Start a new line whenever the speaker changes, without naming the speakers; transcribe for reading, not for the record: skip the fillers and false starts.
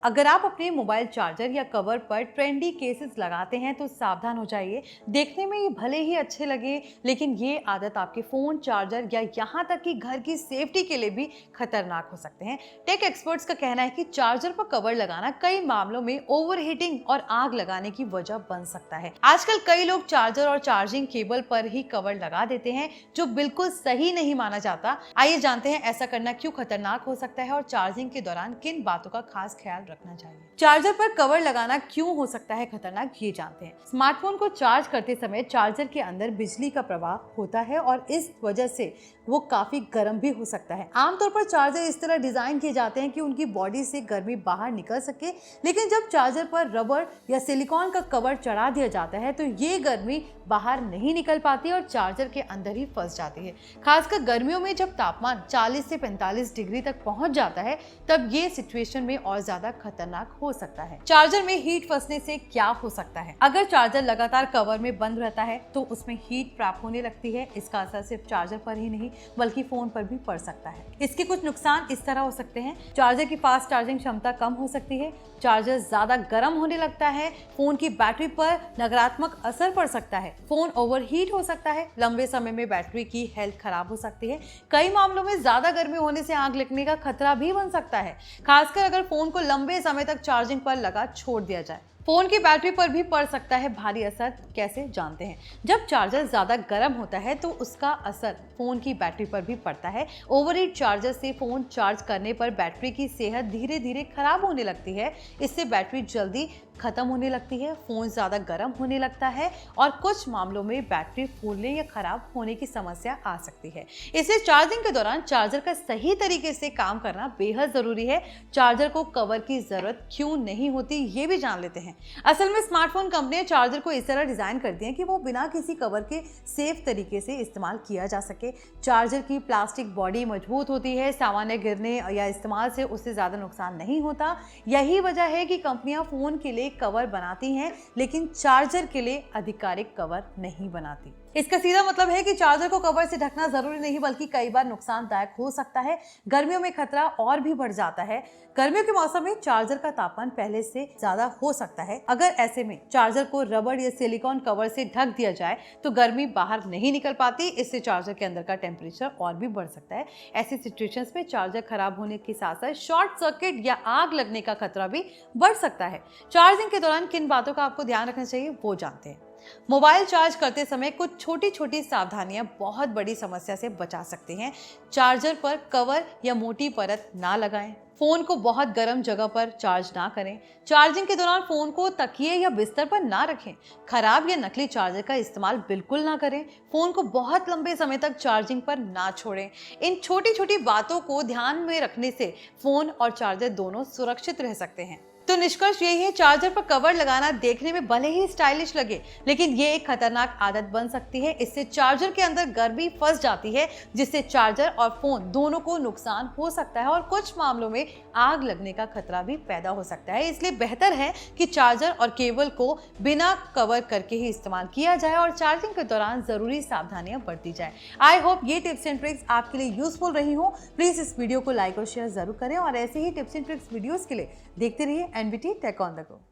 अगर आप अपने मोबाइल चार्जर या कवर पर ट्रेंडी केसेस लगाते हैं तो सावधान हो जाइए। देखने में ये भले ही अच्छे लगे, लेकिन ये आदत आपके फ़ोन, चार्जर या यहाँ तक कि घर की सेफ्टी के लिए भी खतरनाक हो सकते हैं। टेक एक्सपर्ट्स का कहना है कि चार्जर पर कवर लगाना कई मामलों में ओवरहीटिंग और आग लगाने की वजह बन सकता है। आजकल कई लोग चार्जर और चार्जिंग केबल पर ही कवर लगा देते हैं, जो बिल्कुल सही नहीं माना जाता। आइए जानते हैं ऐसा करना क्यों खतरनाक हो सकता है और चार्जिंग के दौरान किन बातों का खास ख्याल रखना चाहिए। चार्जर पर कवर लगाना क्यों हो सकता है खतरनाक, ये जानते हैं। स्मार्टफोन को चार्ज करते समय चार्जर के अंदर बिजली का प्रवाह होता है और इस वजह से वो काफी गर्म भी हो सकता है। आमतौर पर चार्जर इस तरह डिजाइन किए जाते हैं कि उनकी बॉडी से गर्मी बाहर निकल सके, लेकिन जब चार्जर पर रबर या सिलिकॉन का कवर चढ़ा दिया जाता है तो ये गर्मी बाहर नहीं निकल पाती और चार्जर के अंदर ही फंस जाती है। खासकर गर्मियों में जब तापमान 40 से 45 डिग्री तक पहुंच जाता है, तब ये सिचुएशन में और ज्यादा खतरनाक हो सकता है। चार्जर में हीट फंसने से क्या हो सकता है? अगर चार्जर लगातार कवर में बंद रहता है तो उसमें हीट प्राप्त होने लगती है। इसका असर सिर्फ चार्जर पर ही नहीं बल्कि फोन पर भी पड़ सकता है। इसके कुछ नुकसान इस तरह हो सकते हैं। चार्जर की फास्ट चार्जिंग क्षमता कम हो सकती है, चार्जर ज्यादा गर्म होने लगता है, फोन की बैटरी पर नकारात्मक असर पड़ सकता है, फोन ओवरहीट हो सकता है, लंबे समय में बैटरी की हेल्थ खराब हो सकती है। कई मामलों में ज्यादा गर्मी होने से आग लगने का खतरा भी बन सकता है, खासकर अगर फोन को लंबे समय तक चार्जिंग पर लगा छोड़ दिया जाए। फोन की बैटरी पर भी पड़ सकता है भारी असर। कैसे जानते हैं? जब चार्जर ज्यादा गर्म होता है तो उसका असर फोन की बैटरी पर भी पड़ता है। ओवरहीट चार्जर से फोन चार्ज करने पर बैटरी की सेहत धीरे धीरे खराब होने लगती है। इससे बैटरी जल्दी खत्म होने लगती है, फोन ज्यादा गर्म होने लगता है और कुछ मामलों में बैटरी फूलने या खराब होने की समस्या आ सकती है। इसलिए चार्जिंग के दौरान चार्जर का सही तरीके से काम करना बेहद जरूरी है। चार्जर को कवर की जरूरत क्यों नहीं होती, ये भी जान लेते हैं। असल में स्मार्टफोन कंपनियां चार्जर को इस तरह डिजाइन करती हैं कि वो बिना किसी कवर के सेफ तरीके से इस्तेमाल किया जा सके। चार्जर की प्लास्टिक बॉडी मजबूत होती है, सामान्य गिरने या इस्तेमाल से उससे ज्यादा नुकसान नहीं होता। यही वजह है कि कंपनियां फोन के लिए कवर बनाती हैं, लेकिन चार्जर के लिए आधिकारिक कवर नहीं बनाती। इसका सीधा मतलब है कि चार्जर को कवर से ढकना जरूरी नहीं, बल्कि कई बार नुकसानदायक हो सकता है। गर्मियों में खतरा और भी बढ़ जाता है। गर्मियों के मौसम में चार्जर का तापमान पहले से ज्यादा हो सकता है। अगर ऐसे में चार्जर को रबर या सिलिकॉन कवर से ढक दिया जाए तो गर्मी बाहर नहीं निकल पाती। इससे चार्जर के अंदर का टेम्परेचर और भी बढ़ सकता है। ऐसी सिचुएशंस में चार्जर खराब होने के साथ साथ शॉर्ट सर्किट या आग लगने का खतरा भी बढ़ सकता है। चार्जिंग के दौरान किन बातों का आपको ध्यान रखना चाहिए, वो जानते हैं। मोबाइल चार्ज करते समय कुछ छोटी छोटी सावधानियां बहुत बड़ी समस्या से बचा सकती हैं। चार्जर पर कवर या मोटी परत ना लगाएं, फोन को बहुत गर्म जगह पर चार्ज ना करें, चार्जिंग के दौरान फोन को तकिए या बिस्तर पर ना रखें, खराब या नकली चार्जर का इस्तेमाल बिल्कुल ना करें, फोन को बहुत लंबे समय तक चार्जिंग पर ना छोड़ें। इन छोटी छोटी बातों को ध्यान में रखने से फोन और चार्जर दोनों सुरक्षित रह सकते हैं। तो निष्कर्ष यही है, चार्जर पर कवर लगाना देखने में भले ही स्टाइलिश लगे, लेकिन ये एक खतरनाक आदत बन सकती है। इससे चार्जर के अंदर गर्मी फंस जाती है, जिससे चार्जर और फोन दोनों को नुकसान हो सकता है और कुछ मामलों में आग लगने का खतरा भी पैदा हो सकता है। इसलिए बेहतर है कि चार्जर और केबल को बिना कवर करके ही इस्तेमाल किया जाए और चार्जिंग के दौरान जरूरी सावधानियां बरती जाए। आई होप ये टिप्स एंड ट्रिक्स आपके लिए यूजफुल रही हो। प्लीज इस वीडियो को लाइक और शेयर जरूर करें और ऐसे ही टिप्स एंड ट्रिक्स वीडियोस के लिए देखते रहिए NBT Tech on the Go।